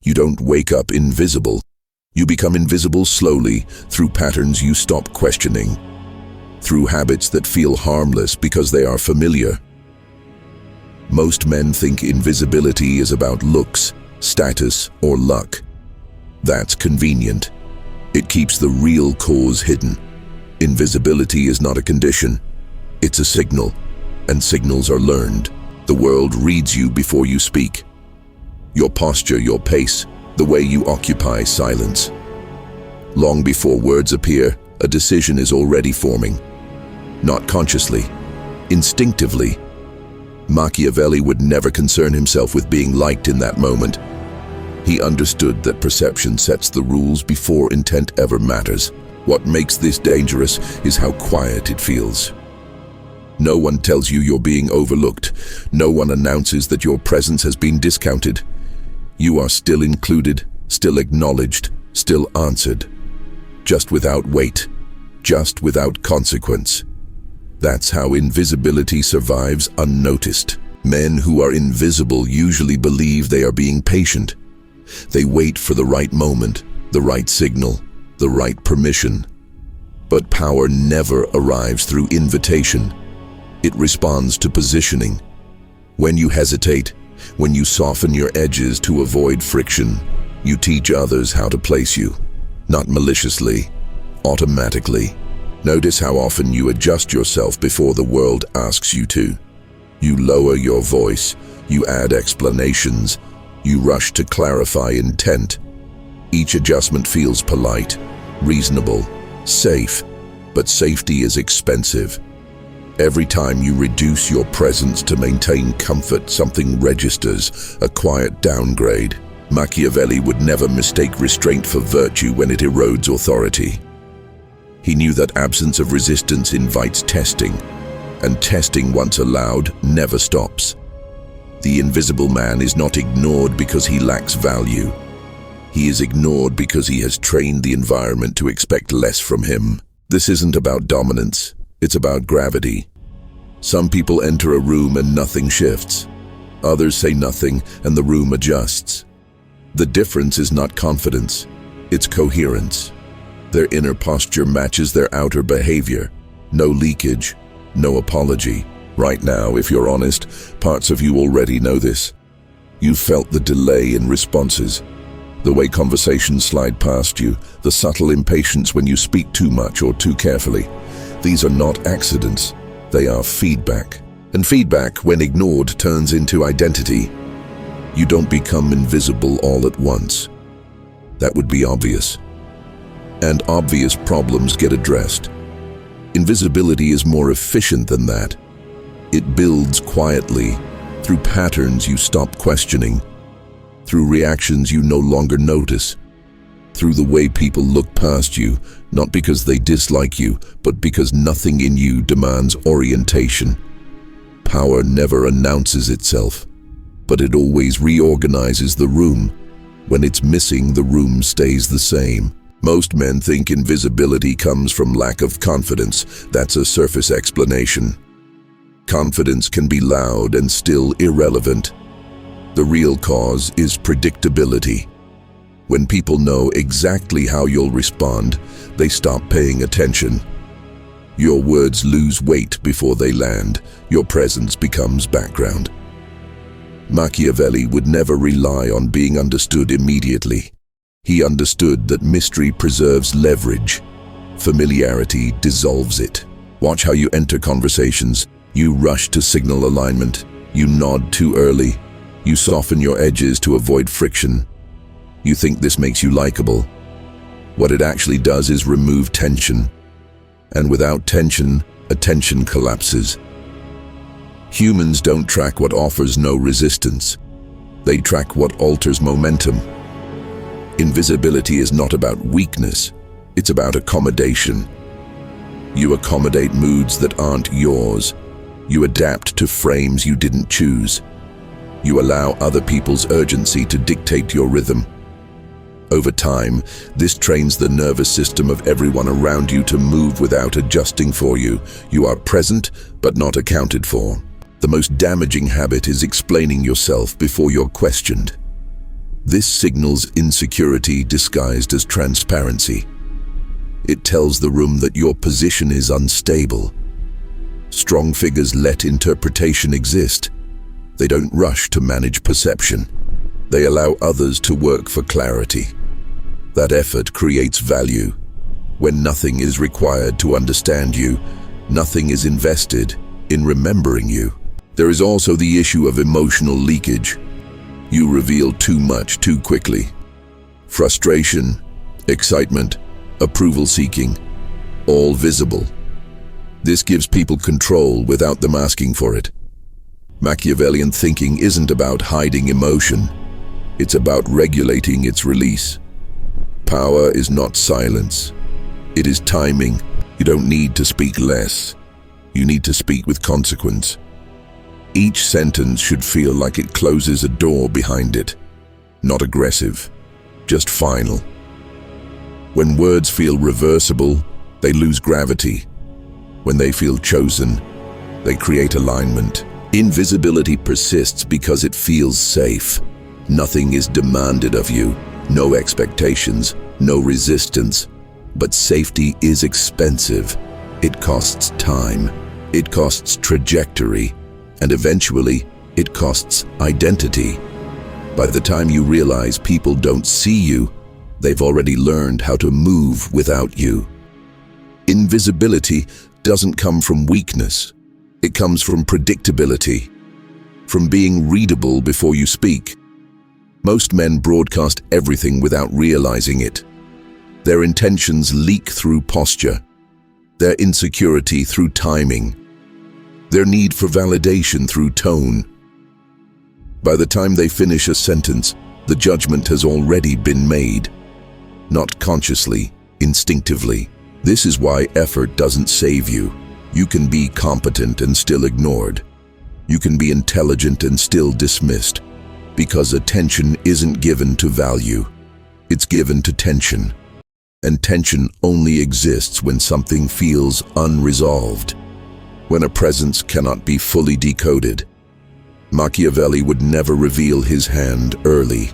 You don't wake up invisible. You become invisible slowly through patterns you stop questioning, through habits that feel harmless because they are familiar. Most men think invisibility is about looks, status, or luck. That's convenient. It keeps the real cause hidden. Invisibility is not a condition. It's a signal, and signals are learned. The world reads you before you speak. Your posture, your pace, the way you occupy silence. Long before words appear, a decision is already forming. Not consciously, instinctively. Machiavelli would never concern himself with being liked in that moment. He understood that perception sets the rules before intent ever matters. What makes this dangerous is how quiet it feels. No one tells you you're being overlooked. No one announces that your presence has been discounted. You are still included, still acknowledged, still answered. Just without weight, just without consequence. That's how invisibility survives unnoticed. Men who are invisible usually believe they are being patient. They wait for the right moment, the right signal, the right permission. But power never arrives through invitation. It responds to positioning. When you hesitate, when you soften your edges to avoid friction, you teach others how to place you. Not maliciously, automatically. Notice how often you adjust yourself before the world asks you to. You lower your voice, you add explanations, you rush to clarify intent. Each adjustment feels polite, reasonable, safe, but safety is expensive. Every time you reduce your presence to maintain comfort, something registers, a quiet downgrade. Machiavelli would never mistake restraint for virtue when it erodes authority. He knew that absence of resistance invites testing, and testing once allowed never stops. The invisible man is not ignored because he lacks value. He is ignored because he has trained the environment to expect less from him. This isn't about dominance, it's about gravity. Some people enter a room and nothing shifts. Others say nothing and the room adjusts. The difference is not confidence, it's coherence. Their inner posture matches their outer behavior. No leakage, no apology. Right now, if you're honest, parts of you already know this. You've felt the delay in responses, the way conversations slide past you, the subtle impatience when you speak too much or too carefully. These are not accidents, they are feedback. And feedback, when ignored, turns into identity. You don't become invisible all at once. That would be obvious. And obvious problems get addressed. Invisibility is more efficient than that. It builds quietly, through patterns you stop questioning, through reactions you no longer notice, through the way people look past you, not because they dislike you, but because nothing in you demands orientation. Power never announces itself, but it always reorganizes the room. When it's missing, the room stays the same. Most men think invisibility comes from lack of confidence. That's a surface explanation. Confidence can be loud and still irrelevant. The real cause is predictability. When people know exactly how you'll respond, they stop paying attention. Your words lose weight before they land. Your presence becomes background. Machiavelli would never rely on being understood immediately. He understood that mystery preserves leverage. Familiarity dissolves it. Watch how you enter conversations. You rush to signal alignment. You nod too early. You soften your edges to avoid friction. You think this makes you likable. What it actually does is remove tension. And without tension, attention collapses. Humans don't track what offers no resistance. They track what alters momentum. Invisibility is not about weakness. It's about accommodation. You accommodate moods that aren't yours. You adapt to frames you didn't choose. You allow other people's urgency to dictate your rhythm. Over time, this trains the nervous system of everyone around you to move without adjusting for you. You are present, but not accounted for. The most damaging habit is explaining yourself before you're questioned. This signals insecurity disguised as transparency. It tells the room that your position is unstable. Strong figures let interpretation exist. They don't rush to manage perception. They allow others to work for clarity. That effort creates value. When nothing is required to understand you, nothing is invested in remembering you. There is also the issue of emotional leakage. You reveal too much too quickly. Frustration, excitement, approval seeking, all visible. This gives people control without them asking for it. Machiavellian thinking isn't about hiding emotion. It's about regulating its release. Power is not silence. It is timing. You don't need to speak less. You need to speak with consequence. Each sentence should feel like it closes a door behind it. Not aggressive, just final. When words feel reversible, they lose gravity. When they feel chosen, they create alignment. Invisibility persists because it feels safe. Nothing is demanded of you, no expectations, no resistance. But safety is expensive. It costs time, it costs trajectory, and eventually, it costs identity. By the time you realize people don't see you, they've already learned how to move without you. Invisibility doesn't come from weakness. It comes from predictability, from being readable before you speak. Most men broadcast everything without realizing it. Their intentions leak through posture, their insecurity through timing, their need for validation through tone. By the time they finish a sentence, the judgment has already been made. Not consciously, instinctively. This is why effort doesn't save you. You can be competent and still ignored. You can be intelligent and still dismissed. Because attention isn't given to value. It's given to tension. And tension only exists when something feels unresolved. When a presence cannot be fully decoded. Machiavelli would never reveal his hand early.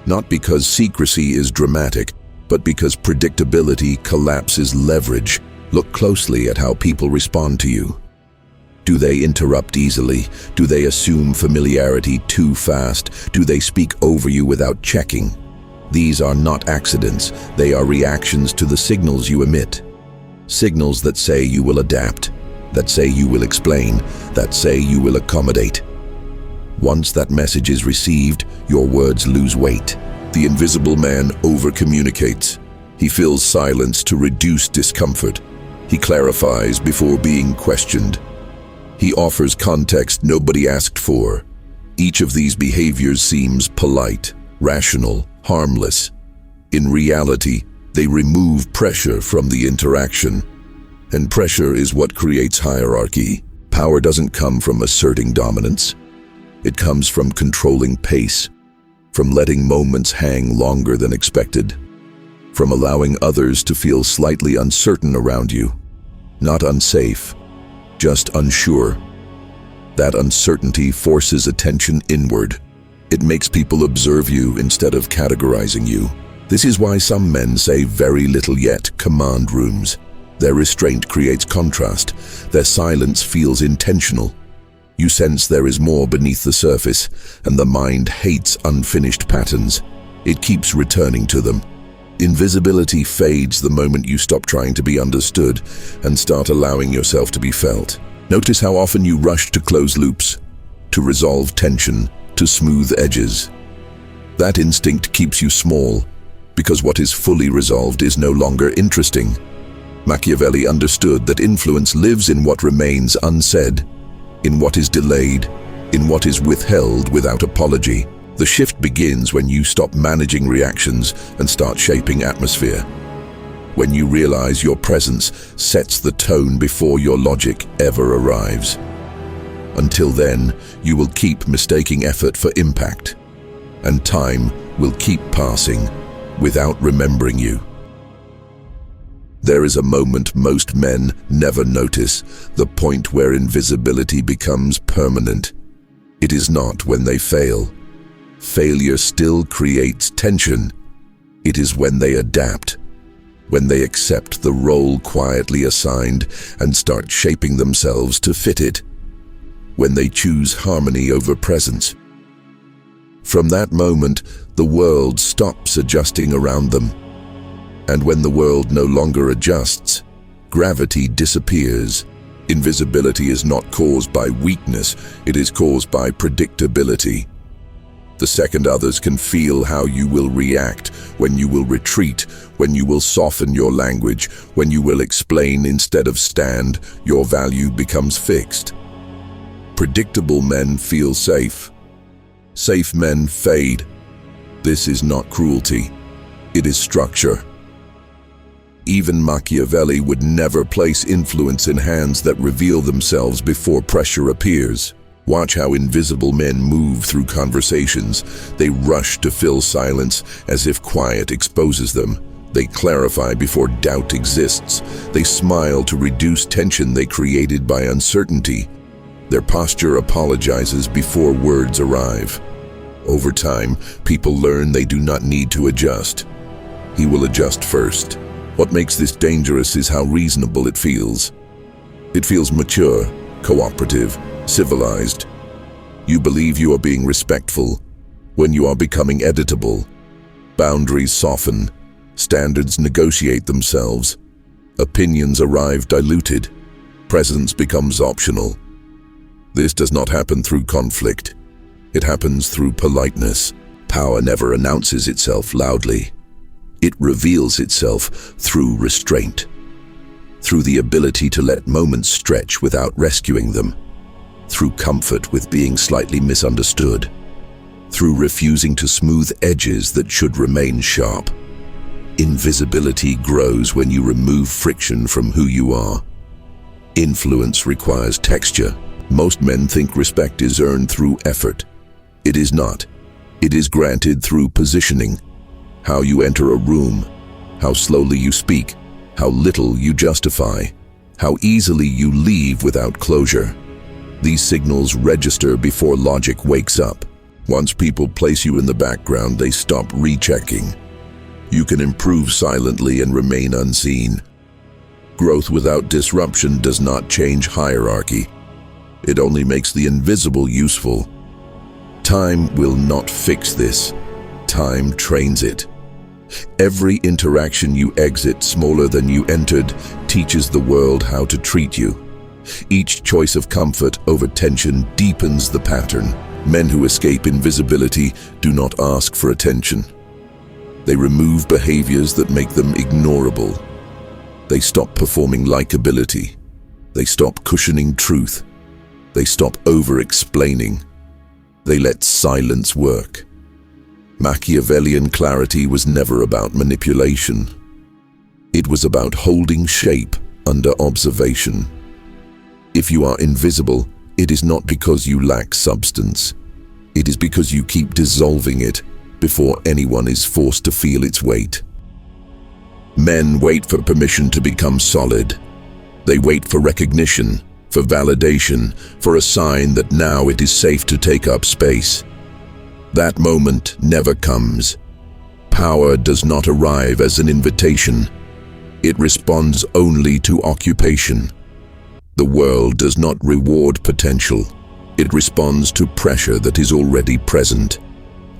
Not because secrecy is dramatic, but because predictability collapses leverage. Look closely at how people respond to you. Do they interrupt easily? Do they assume familiarity too fast? Do they speak over you without checking? These are not accidents. They are reactions to the signals you emit. Signals that say you will adapt, that say you will explain, that say you will accommodate. Once that message is received, your words lose weight. The invisible man over-communicates. He fills silence to reduce discomfort. He clarifies before being questioned. He offers context nobody asked for. Each of these behaviors seems polite, rational, harmless. In reality, they remove pressure from the interaction. And pressure is what creates hierarchy. Power doesn't come from asserting dominance. It comes from controlling pace, from letting moments hang longer than expected, from allowing others to feel slightly uncertain around you. Not unsafe, just unsure. That uncertainty forces attention inward. It makes people observe you instead of categorizing you. This is why some men say very little yet command rooms. Their restraint creates contrast. Their silence feels intentional. You sense there is more beneath the surface, and the mind hates unfinished patterns. It keeps returning to them. Invisibility fades the moment you stop trying to be understood and start allowing yourself to be felt. Notice how often you rush to close loops, to resolve tension, to smooth edges. That instinct keeps you small, because what is fully resolved is no longer interesting. Machiavelli understood that influence lives in what remains unsaid, in what is delayed, in what is withheld without apology. The shift begins when you stop managing reactions and start shaping atmosphere. When you realize your presence sets the tone before your logic ever arrives. Until then, you will keep mistaking effort for impact, and time will keep passing without remembering you. There is a moment most men never notice, the point where invisibility becomes permanent. It is not when they fail. failure still creates tension. It is when they adapt, when they accept the role quietly assigned and start shaping themselves to fit it, when they choose harmony over presence. From that moment, the world stops adjusting around them. And when the world no longer adjusts, gravity disappears. Invisibility is not caused by weakness, it is caused by predictability. The second others can feel how you will react, when you will retreat, when you will soften your language, when you will explain instead of stand, your value becomes fixed. Predictable men feel safe. Safe men fade. This is not cruelty. It is structure. Even Machiavelli would never place influence in hands that reveal themselves before pressure appears. Watch how invisible men move through conversations. They rush to fill silence as if quiet exposes them. They clarify before doubt exists. They smile to reduce tension they created by uncertainty. Their posture apologizes before words arrive. Over time, people learn they do not need to adjust. He will adjust first. What makes this dangerous is how reasonable it feels. It feels mature, cooperative, civilized. You believe you are being respectful when you are becoming editable. Boundaries soften, standards negotiate themselves, opinions arrive diluted, presence becomes optional. This does not happen through conflict. It happens through politeness. Power never announces itself loudly. It reveals itself through restraint, through the ability to let moments stretch without rescuing them, through comfort with being slightly misunderstood, through refusing to smooth edges that should remain sharp. Invisibility grows when you remove friction from who you are. Influence requires texture. Most men think respect is earned through effort. It is not. It is granted through positioning. How you enter a room, how slowly you speak, how little you justify, how easily you leave without closure. These signals register before logic wakes up. Once people place you in the background, they stop rechecking. You can improve silently and remain unseen. Growth without disruption does not change hierarchy. It only makes the invisible useful. Time will not fix this. Time trains it. Every interaction you exit smaller than you entered teaches the world how to treat you. Each choice of comfort over tension deepens the pattern. Men who escape invisibility do not ask for attention. They remove behaviors that make them ignorable. They stop performing likability. They stop cushioning truth. They stop over-explaining. They let silence work. Machiavellian clarity was never about manipulation. It was about holding shape under observation. If you are invisible, it is not because you lack substance. It is because you keep dissolving it before anyone is forced to feel its weight. Men wait for permission to become solid. They wait for recognition, for validation, for a sign that now it is safe to take up space. That moment never comes. Power does not arrive as an invitation. It responds only to occupation. The world does not reward potential. It responds to pressure that is already present.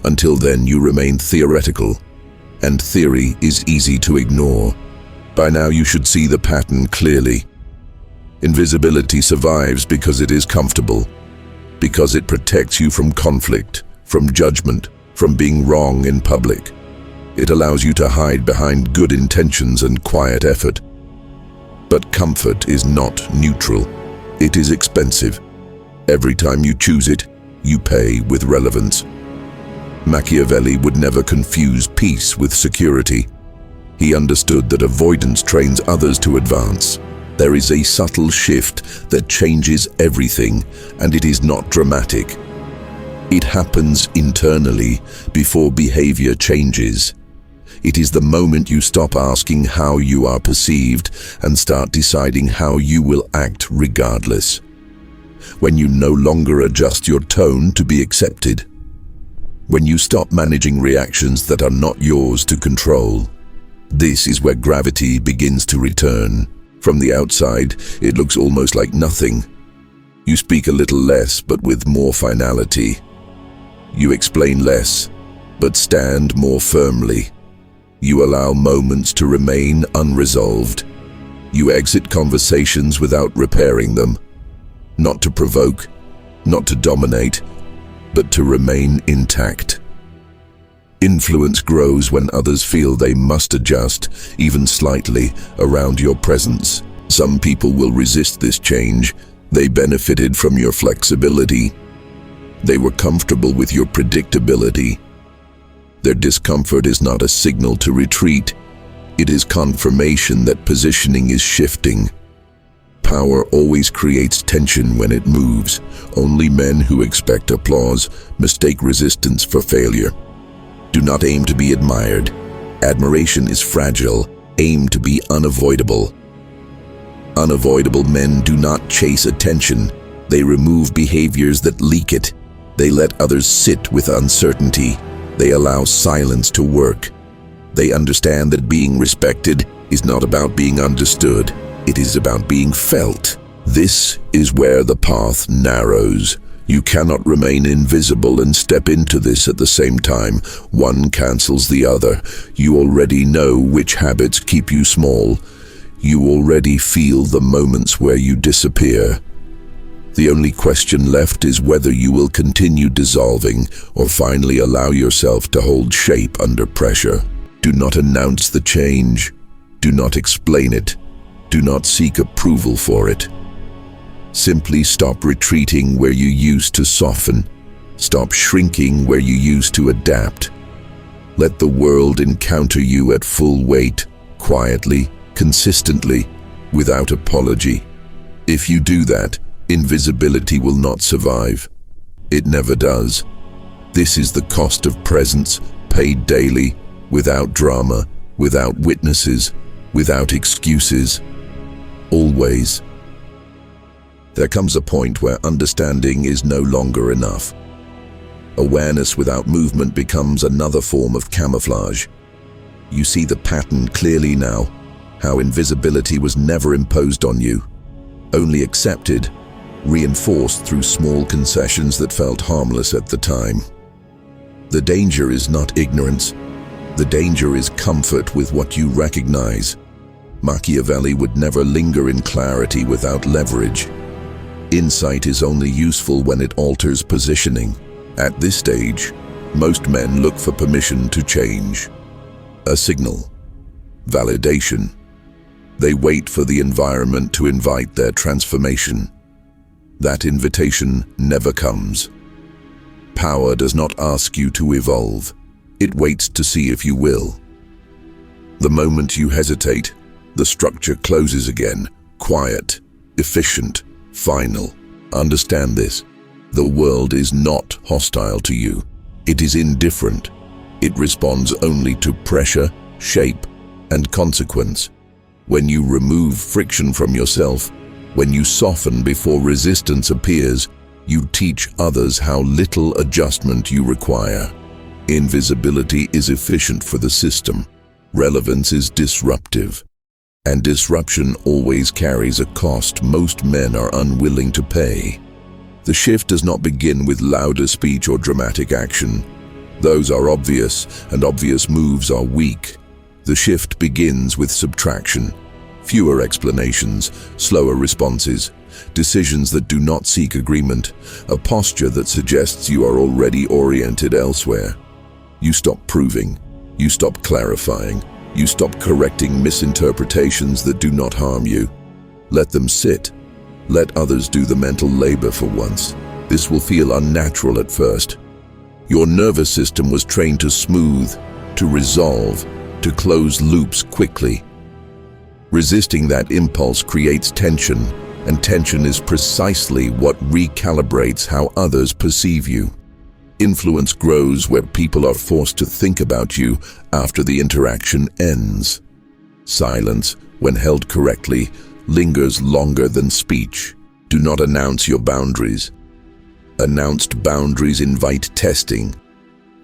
Until then, you remain theoretical, and theory is easy to ignore. By now, you should see the pattern clearly. Invisibility survives because it is comfortable, because it protects you from conflict, from judgment, from being wrong in public. It allows you to hide behind good intentions and quiet effort. But comfort is not neutral. It is expensive. Every time you choose it, you pay with relevance. Machiavelli would never confuse peace with security. He understood that avoidance trains others to advance. There is a subtle shift that changes everything, and it is not dramatic. It happens internally before behavior changes. It is the moment you stop asking how you are perceived and start deciding how you will act regardless. When you no longer adjust your tone to be accepted. When you stop managing reactions that are not yours to control, this is where gravity begins to return. From the outside, it looks almost like nothing. You speak a little less, but with more finality. You explain less, but stand more firmly. You allow moments to remain unresolved. You exit conversations without repairing them. Not to provoke, not to dominate, but to remain intact. Influence grows when others feel they must adjust, even slightly, around your presence. Some people will resist this change. They benefited from your flexibility. They were comfortable with your predictability. Their discomfort is not a signal to retreat. It is confirmation that positioning is shifting. Power always creates tension when it moves. Only men who expect applause mistake resistance for failure. Do not aim to be admired. Admiration is fragile. Aim to be unavoidable. Unavoidable men do not chase attention. They remove behaviors that leak it. They let others sit with uncertainty. They allow silence to work. They understand that being respected is not about being understood. It is about being felt. This is where the path narrows. You cannot remain invisible and step into this at the same time. One cancels the other. You already know which habits keep you small. You already feel the moments where you disappear. The only question left is whether you will continue dissolving or finally allow yourself to hold shape under pressure. Do not announce the change. Do not explain it. Do not seek approval for it. Simply stop retreating where you used to soften. Stop shrinking where you used to adapt. Let the world encounter you at full weight, quietly, consistently, without apology. If you do that, invisibility will not survive. It never does. This is the cost of presence, paid daily, without drama, without witnesses, without excuses. Always. There comes a point where understanding is no longer enough. Awareness without movement becomes another form of camouflage. You see the pattern clearly now, how invisibility was never imposed on you, only accepted, reinforced through small concessions that felt harmless at the time. The danger is not ignorance. The danger is comfort with what you recognize. Machiavelli would never linger in clarity without leverage. Insight is only useful when it alters positioning. At this stage, most men look for permission to change. A signal. Validation. They wait for the environment to invite their transformation. That invitation never comes. Power does not ask you to evolve. It waits to see if you will. The moment you hesitate, the structure closes again, quiet, efficient, final. Understand this. The world is not hostile to you. It is indifferent. It responds only to pressure, shape, and consequence. When you remove friction from yourself, when you soften before resistance appears, you teach others how little adjustment you require. Invisibility is efficient for the system. Relevance is disruptive. And disruption always carries a cost most men are unwilling to pay. The shift does not begin with louder speech or dramatic action. Those are obvious, and obvious moves are weak. The shift begins with subtraction. Fewer explanations, slower responses, decisions that do not seek agreement, a posture that suggests you are already oriented elsewhere. You stop proving. You stop clarifying. You stop correcting misinterpretations that do not harm you. Let them sit. Let others do the mental labor for once. This will feel unnatural at first. Your nervous system was trained to smooth, to resolve, to close loops quickly. Resisting that impulse creates tension, and tension is precisely what recalibrates how others perceive you. Influence grows where people are forced to think about you after the interaction ends. Silence, when held correctly, lingers longer than speech. Do not announce your boundaries. Announced boundaries invite testing.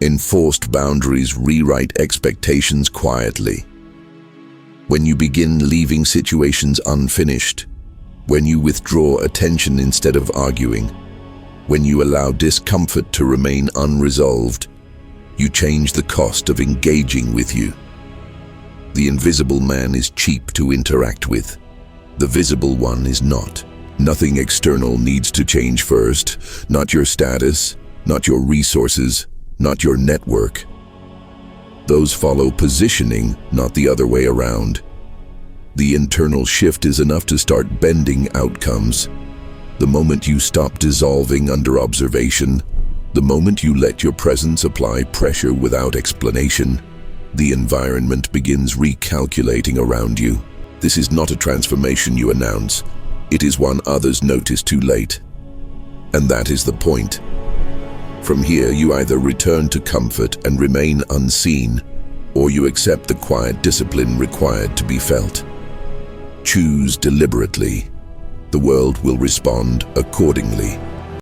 Enforced boundaries rewrite expectations quietly. When you begin leaving situations unfinished, when you withdraw attention instead of arguing, when you allow discomfort to remain unresolved, you change the cost of engaging with you. The invisible man is cheap to interact with. The visible one is not. Nothing external needs to change first. Not your status, not your resources, not your network. Those follow positioning, not the other way around. The internal shift is enough to start bending outcomes. The moment you stop dissolving under observation, the moment you let your presence apply pressure without explanation, the environment begins recalculating around you. This is not a transformation you announce. It is one others notice too late. And that is the point. From here, you either return to comfort and remain unseen, or you accept the quiet discipline required to be felt. Choose deliberately. The world will respond accordingly.